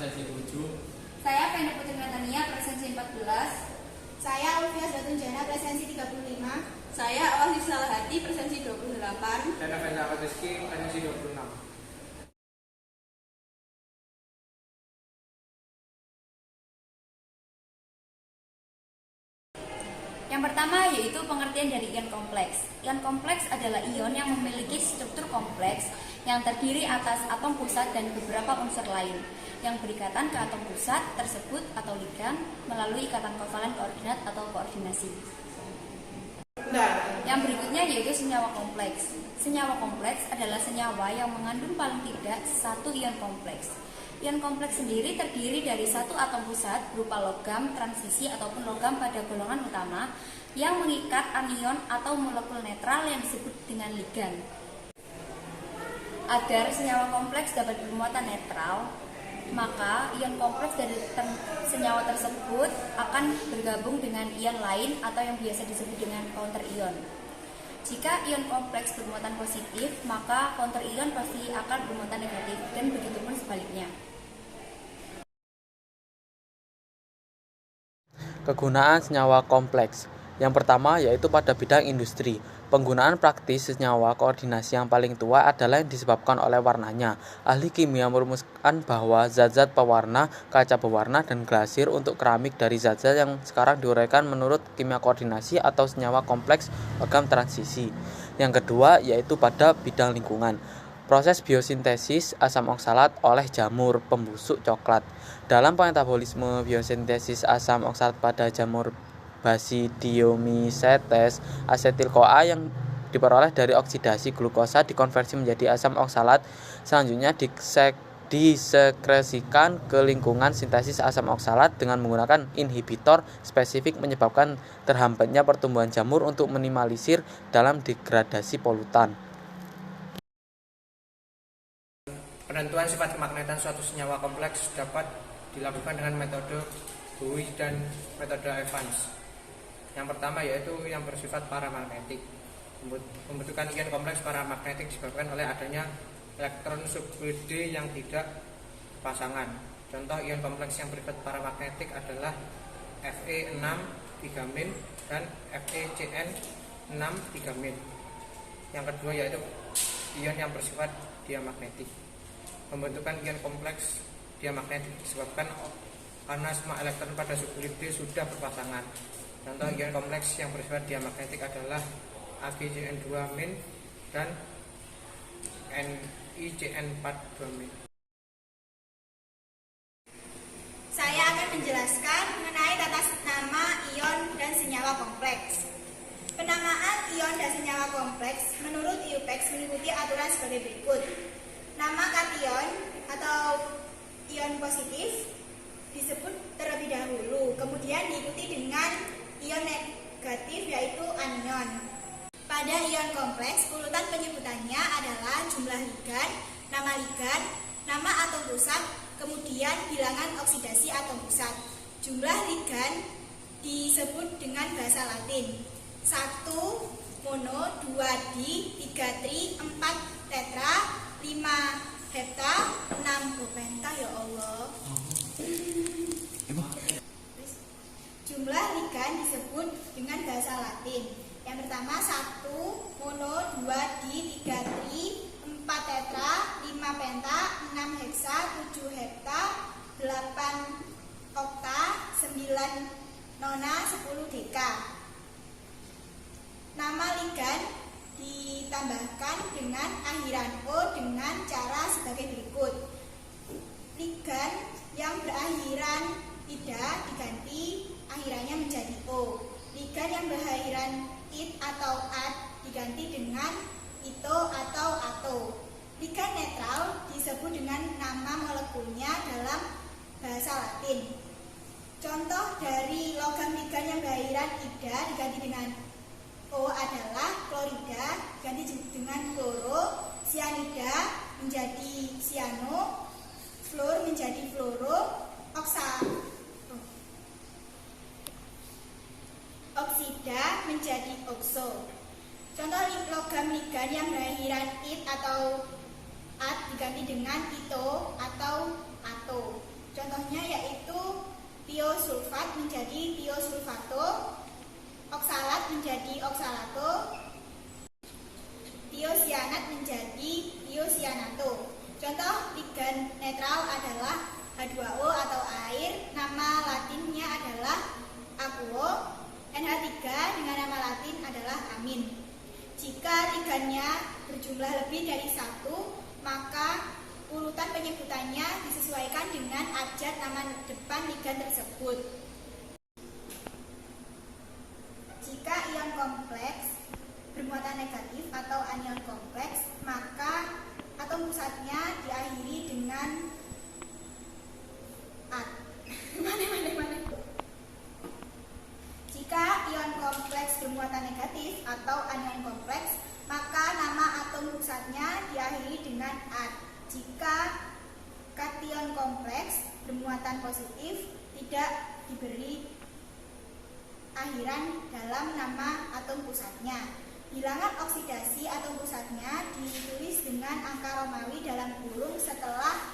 presensi 7. Saya Penda Putri Natania, presensi 14. Saya Ulfias Batunjana, presensi 35. Saya Awasi Salahati, presensi 28. Dan Avenda Rizky, presensi 26. Yang pertama yaitu pengertian dari ion kompleks. Ion kompleks adalah ion yang memiliki struktur kompleks yang terdiri atas atom pusat dan beberapa unsur lain yang berikatan ke atom pusat tersebut atau ligan melalui ikatan kovalen koordinat atau koordinasi. Yang berikutnya yaitu senyawa kompleks. Senyawa kompleks adalah senyawa yang mengandung paling tidak satu ion kompleks. Ion kompleks sendiri terdiri dari satu atom pusat berupa logam, transisi, ataupun logam pada golongan utama yang mengikat anion atau molekul netral yang disebut dengan ligan. Agar senyawa kompleks dapat bermuatan netral, maka ion kompleks dari senyawa tersebut akan bergabung dengan ion lain atau yang biasa disebut dengan counter ion. Jika ion kompleks bermuatan positif, maka counter ion pasti akan bermuatan negatif dan begitupun sebaliknya. Kegunaan senyawa kompleks. Yang pertama yaitu pada bidang industri. Penggunaan praktis senyawa koordinasi yang paling tua adalah yang disebabkan oleh warnanya. Ahli kimia merumuskan bahwa zat-zat pewarna, kaca pewarna, dan glasir untuk keramik dari zat-zat yang sekarang diuraikan menurut kimia koordinasi atau senyawa kompleks logam transisi. Yang kedua yaitu pada bidang lingkungan. Proses biosintesis asam oksalat oleh jamur pembusuk coklat. Dalam metabolisme biosintesis asam oksalat pada jamur Basidiomycetes, asetil-CoA yang diperoleh dari oksidasi glukosa dikonversi menjadi asam oksalat. Selanjutnya disekresikan ke lingkungan sintesis asam oksalat dengan menggunakan inhibitor spesifik menyebabkan terhambatnya pertumbuhan jamur untuk minimalisir dalam degradasi polutan. Penentuan sifat kemagnetan suatu senyawa kompleks dapat dilakukan dengan metode Bowie dan metode Evans. Yang pertama yaitu yang bersifat paramagnetik. Pembentukan ion kompleks paramagnetik disebabkan oleh adanya elektron subunit D yang tidak pasangan. Contoh ion kompleks yang bersifat paramagnetik adalah Fe6 3- dan FeCN6 3-. Yang kedua yaitu ion yang bersifat diamagnetik. Pembentukan ion kompleks diamagnetik disebabkan karena semua elektron pada subunit D sudah berpasangan. Contoh ion kompleks yang bersifat diamagnetik adalah AgCN2- dan NiCN4-. Saya akan menjelaskan mengenai tata nama ion dan senyawa kompleks. Penamaan ion dan senyawa kompleks menurut IUPAC mengikuti aturan sebagai berikut. Nama kation atau ion positif disebut terlebih dahulu, kemudian diikuti dengan ion negatif yaitu anion. Pada ion kompleks, urutan penyebutannya adalah jumlah ligan, nama atom pusat, kemudian bilangan oksidasi atom pusat. Jumlah ligan disebut dengan bahasa Latin 1 mono, 2 di, 3 tri, 4 tetra, 5 hepta, 6 penta. Ya Allah. Jumlah ligan disebut dengan bahasa Latin. Yang pertama 1 mono, 2 di, 3 tri, 4 tetra, 5 penta, 6 heksa, 7 hepta, 8 okta, 9 nona, 10 deka. Nama ligan ditambahkan dengan akhiran O dengan cara sebagai berikut. Ligan yang berakhiran ida diganti akhirannya menjadi O. Ligan yang berakhiran it atau at diganti dengan ito atau ato. Ligan netral disebut dengan nama molekulnya dalam bahasa Latin. Contoh dari logam ligan yang berakhiran ida diganti dengan O adalah klorida ganti dengan kloro, sianida menjadi siano, fluor menjadi fluoro, oksida menjadi okso. Contoh logam ligan yang berakhiran it atau at diganti dengan ito atau ato. tiosulfat menjadi tiosulfato, oksalat menjadi oksalato, tiosianat menjadi tiosianato. Contoh ligan netral adalah H2O atau air, nama latinnya adalah aquo. NH3 dengan nama latin adalah amin. Jika ligannya berjumlah lebih dari satu, maka urutan penyebutannya disesuaikan dengan abjad nama depan ligan tersebut. Jika ion kompleks bermuatan negatif atau anion kompleks, maka atom pusatnya diakhiri dengan at. Jika ion kompleks bermuatan negatif atau anion kompleks, maka nama atom pusatnya diakhiri dengan at. Jika kation kompleks bermuatan positif, tidak diberi akhiran dalam nama atom pusatnya. Bilangan oksidasi atom pusatnya ditulis dengan angka Romawi dalam kurung setelah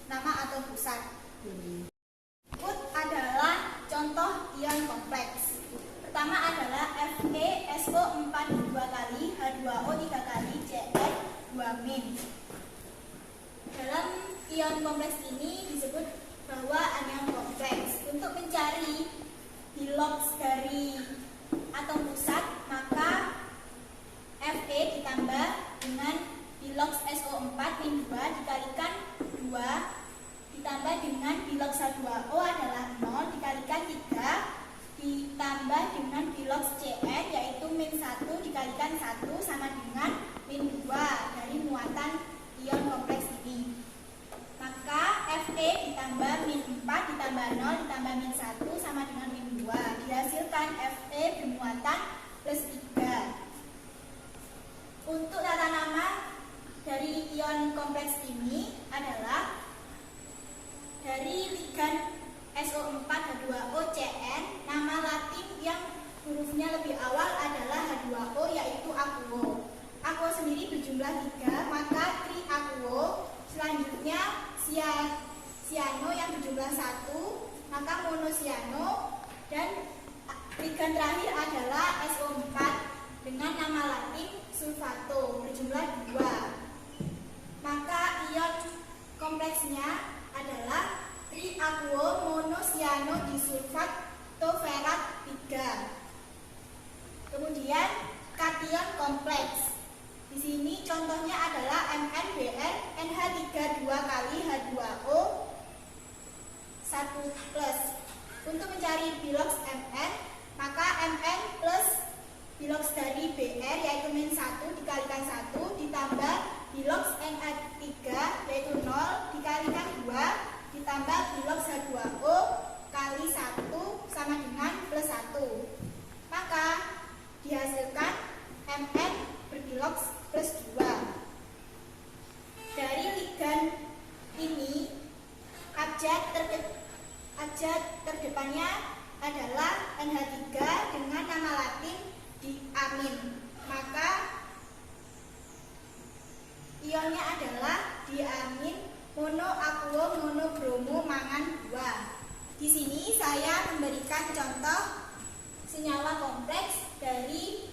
nama atom pusat. Berikut adalah contoh ion kompleks. Pertama adalah FeSO4 2 kali, H2O 3 kali, Cl 2 min. Dalam ion kompleks ini disebut bahwa anion kompleks. Untuk mencari bilox dari atom pusat, maka Fe ditambah dengan bilox SO4 min 2 dikalikan 2 ditambah dengan bilox H2O adalah 0 dikalikan 3 ditambah dengan bilox Cn yaitu min 1 dikalikan 1 sama dengan min 2 dari muatan ion kompleks ini. Maka Fe ditambah min 4 ditambah 0 ditambah min 1 sama dengan min 2. Dihasilkan Fe bermuatan plus 3. Untuk tata nama dari ion kompleks ini adalah dari ligan SO4 H2O Cn, nama latin yang hurufnya lebih awal adalah H2O yaitu aquo. Aquo sendiri berjumlah 3, maka triaquo. Selanjutnya cyano yang berjumlah 1, maka monosiano, dan ligan terakhir adalah SO4 dengan nama latin sulfato berjumlah 2. Maka ion kompleksnya adalah triaquo monosiano disulfat toferat 3. Kemudian kation kompleks. Di sini contohnya adalah MnBr NH3 2 kali H2O 1+. Untuk mencari bilox Mn, maka Mn plus bilox dari Br yaitu min 1 dikalikan 1 ditambah bilox NH3 yaitu 0 dikalikan 2 ditambah bilox H2O kali 1 sama dengan plus 1. Maka dihasilkan Mn berbilox plus 2. Dari ligan ini abjad terdepannya adalah NH3 dengan nama latin diamin. Maka ionnya adalah diamin monoaquo monobromo mangan 2. Di sini saya memberikan contoh senyawa kompleks dari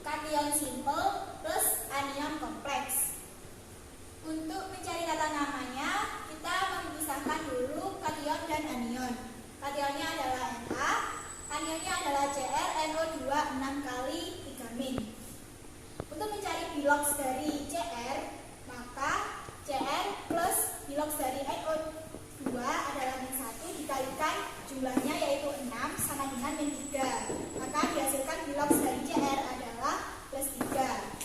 kation simple plus anion kompleks. Untuk mencari tata namanya, kita memisahkan dulu kation dan anion. Kationnya adalah Na, anionnya adalah Cr NO2 6 kali 3 min. Untuk mencari bilox dari Cr, maka Cr plus bilox dari NO2 adalah min 1 dikalikan jumlahnya yaitu 6 sama dengan min 3. Maka dihasilkan bilox dari Cr adalah plus 3.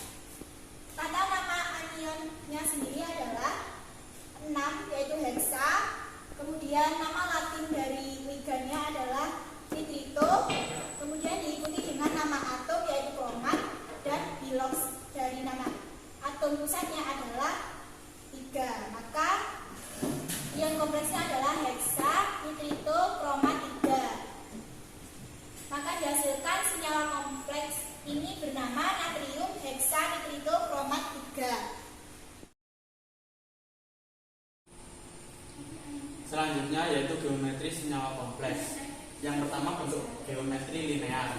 Tata nama anionnya sendiri adalah 6 yaitu heksa. Kemudian nama latin dari ligannya adalah nitrito. Kemudian diikuti dengan nama atom yaitu kromat, dan bilox dari nama atom pusatnya adalah 3. Maka ion kompleksnya adalah heksa, nitrito, kromat 3. Maka dihasilkan senyawa kompleks ini bernama natrium heksa nitrito kromat 3. Selanjutnya yaitu geometri senyawa kompleks. Yang pertama bentuk geometri linear.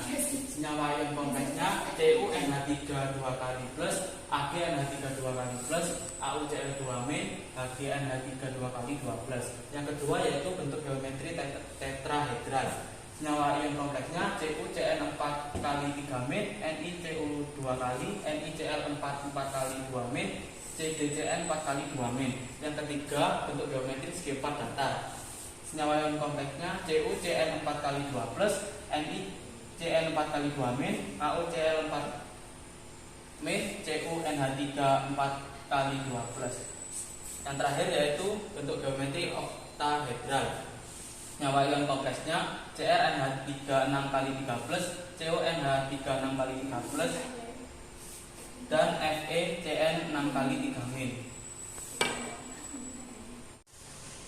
Senyawa ion kompleksnya CuNH3 2 kali plus, AgNH3 2 kali plus, AuCl2- HgNH3 2 kali 2 plus. Yang kedua yaitu bentuk geometri tetrahedral. Senyawa ion kompleksnya CuCN4 kali 3 NiCu2 kali, NiCl4 4 kali 2 CdCN 4 kali 2 Yang ketiga bentuk geometri segi 4 datar. Senyawa ion kompleksnya CuCN4 kali 2 plus, NiCN 4 kali 2 AuCl4 CuNH3 4 kali 2 plus. Yang terakhir yaitu bentuk geometri oktahedral. Senyawa ion kompleksnya CrNH3 6 kali 3 plus, CuNH3 6 kali 3 plus, dan FeCN 6 kali 3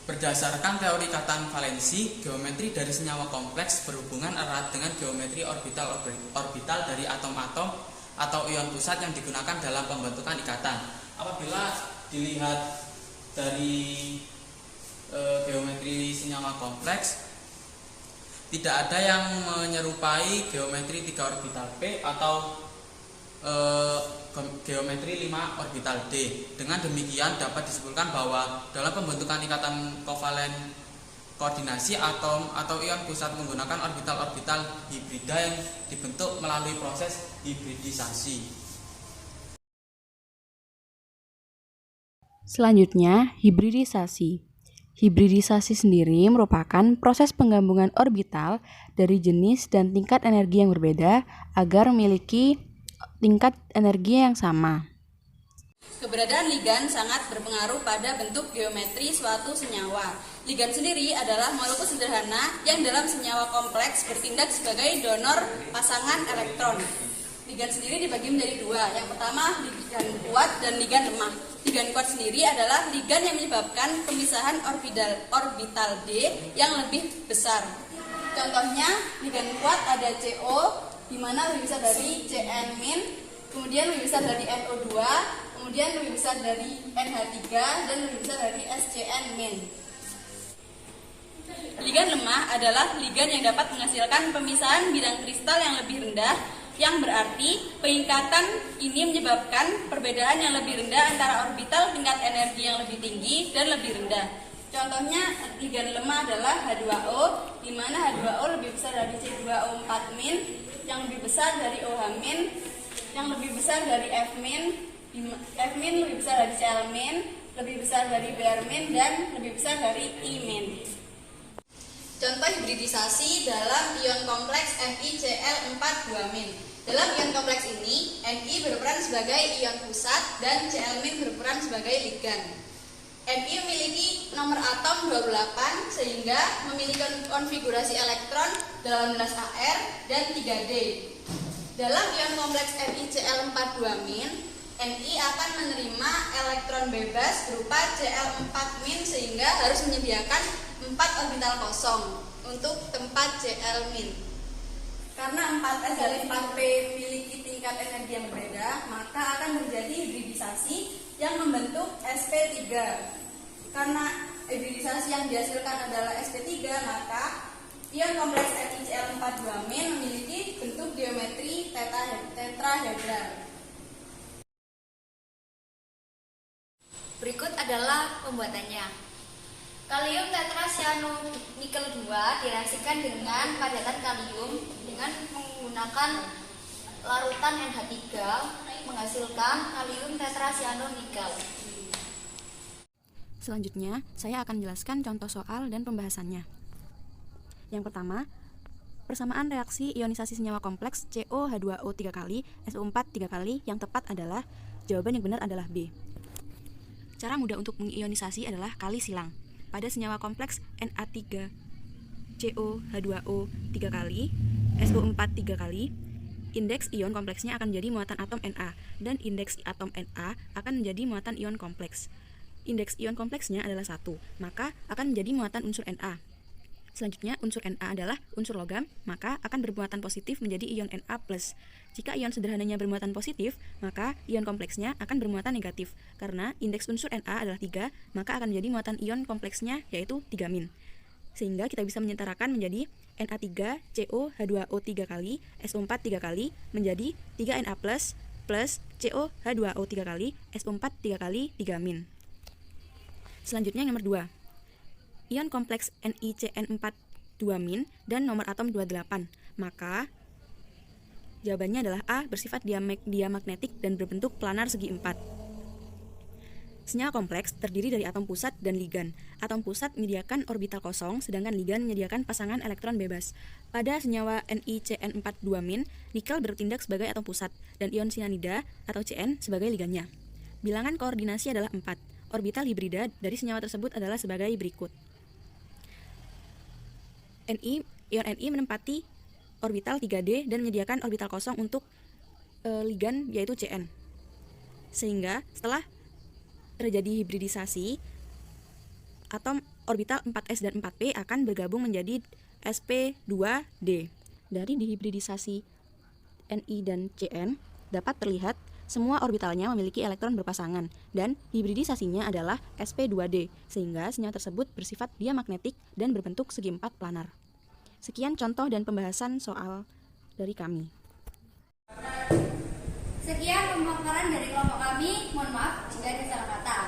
Berdasarkan teori ikatan valensi, geometri dari senyawa kompleks berhubungan erat dengan geometri orbital dari atom-atom atau ion pusat yang digunakan dalam pembentukan ikatan. Apabila dilihat dari geometri senyawa kompleks, tidak ada yang menyerupai geometri 3 orbital P atau geometri 5 orbital D. Dengan demikian dapat disimpulkan bahwa dalam pembentukan ikatan kovalen koordinasi atom atau ion pusat menggunakan orbital-orbital hibrida yang dibentuk melalui proses hibridisasi. Selanjutnya, hibridisasi. Hibridisasi sendiri merupakan proses penggabungan orbital dari jenis dan tingkat energi yang berbeda agar memiliki tingkat energi yang sama. Keberadaan ligan sangat berpengaruh pada bentuk geometri suatu senyawa. Ligan sendiri adalah molekul sederhana yang dalam senyawa kompleks bertindak sebagai donor pasangan elektron. Ligan sendiri dibagi menjadi dua. Yang pertama ligan kuat dan ligan lemah. Ligan kuat sendiri adalah ligan yang menyebabkan pemisahan orbital D yang lebih besar. Contohnya ligan kuat ada CO, di mana lebih besar dari Cn-, kemudian lebih besar dari NO2, kemudian lebih besar dari NH3, dan lebih besar dari SCN-. Ligan lemah adalah ligan yang dapat menghasilkan pemisahan bidang kristal yang lebih rendah, yang berarti pengikatan ini menyebabkan perbedaan yang lebih rendah antara orbital tingkat energi yang lebih tinggi dan lebih rendah. Contohnya ligan lemah adalah H2O, di mana H2O lebih besar dari C2O4-, yang lebih besar dari OH-, yang lebih besar dari F-, F- lebih besar dari Cl-, lebih besar dari Br- dan lebih besar dari I-. Contoh hibridisasi dalam ion kompleks NiCl4 2-. Dalam ion kompleks ini, Ni berperan sebagai ion pusat dan Cl- berperan sebagai ligan. Ni memiliki nomor atom 28 sehingga memiliki konfigurasi elektron 18Ar dan 3D. Dalam ion kompleks NiCl4 2-, Ni akan menerima elektron bebas berupa Cl4- sehingga harus menyediakan 4 orbital kosong untuk tempat Cl-. Karena 4S dan 4P memiliki tingkat energi yang berbeda, maka akan terjadi hibridisasi yang membentuk sp3. Karena hibridisasi yang dihasilkan adalah sp3, maka ion kompleks NiCl4 2- memiliki bentuk geometri tetrahedral. Berikut adalah pembuatannya. Kalium tetracyanonikel 2 direaksikan dengan padatan kalium dengan menggunakan larutan NH3 menghasilkan kalium tetracyanonikel. Selanjutnya, saya akan menjelaskan contoh soal dan pembahasannya. Yang pertama, persamaan reaksi ionisasi senyawa kompleks COH2O 3 kali, SO4 3 kali, yang tepat adalah, jawaban yang benar adalah B. Cara mudah untuk mengionisasi adalah kali silang. Pada senyawa kompleks Na3 COH2O 3 kali, SO4 3 kali, indeks ion kompleksnya akan menjadi muatan atom Na, dan indeks atom Na akan menjadi muatan ion kompleks. Indeks ion kompleksnya adalah 1, maka akan menjadi muatan unsur Na. Selanjutnya, unsur Na adalah unsur logam, maka akan bermuatan positif menjadi ion Na+. Jika ion sederhananya bermuatan positif, maka ion kompleksnya akan bermuatan negatif. Karena indeks unsur Na adalah 3, maka akan menjadi muatan ion kompleksnya yaitu 3-. sehingga kita bisa menyentarakan menjadi Na3CO H2O 3 kali, SO4 3 kali menjadi 3Na plus COH2O 3 kali, SO4 3 kali 3-. Selanjutnya yang nomor 2. Ion kompleks NiCN4 2- dan nomor atom 28. Maka jawabannya adalah A, bersifat diamagnetik dan berbentuk planar segi 4. Senyawa kompleks terdiri dari atom pusat dan ligan. Atom pusat menyediakan orbital kosong, sedangkan ligan menyediakan pasangan elektron bebas. Pada senyawa NiCN4 2-, nikel bertindak sebagai atom pusat, dan ion sianida atau Cn sebagai ligannya. Bilangan koordinasi adalah 4. Orbital hibrida dari senyawa tersebut adalah sebagai berikut. Ion Ni menempati orbital 3D dan menyediakan orbital kosong untuk ligan yaitu Cn. Sehingga setelah terjadi hibridisasi, atom orbital 4s dan 4p akan bergabung menjadi sp2d. Dari dihibridisasi Ni dan Cn dapat terlihat semua orbitalnya memiliki elektron berpasangan dan hibridisasinya adalah sp2d, sehingga senyawa tersebut bersifat diamagnetik dan berbentuk segi 4 planar. Sekian contoh dan pembahasan soal dari kami. Sekian pemaparan dari kelompok kami. Mohon maaf jika ada salah kata.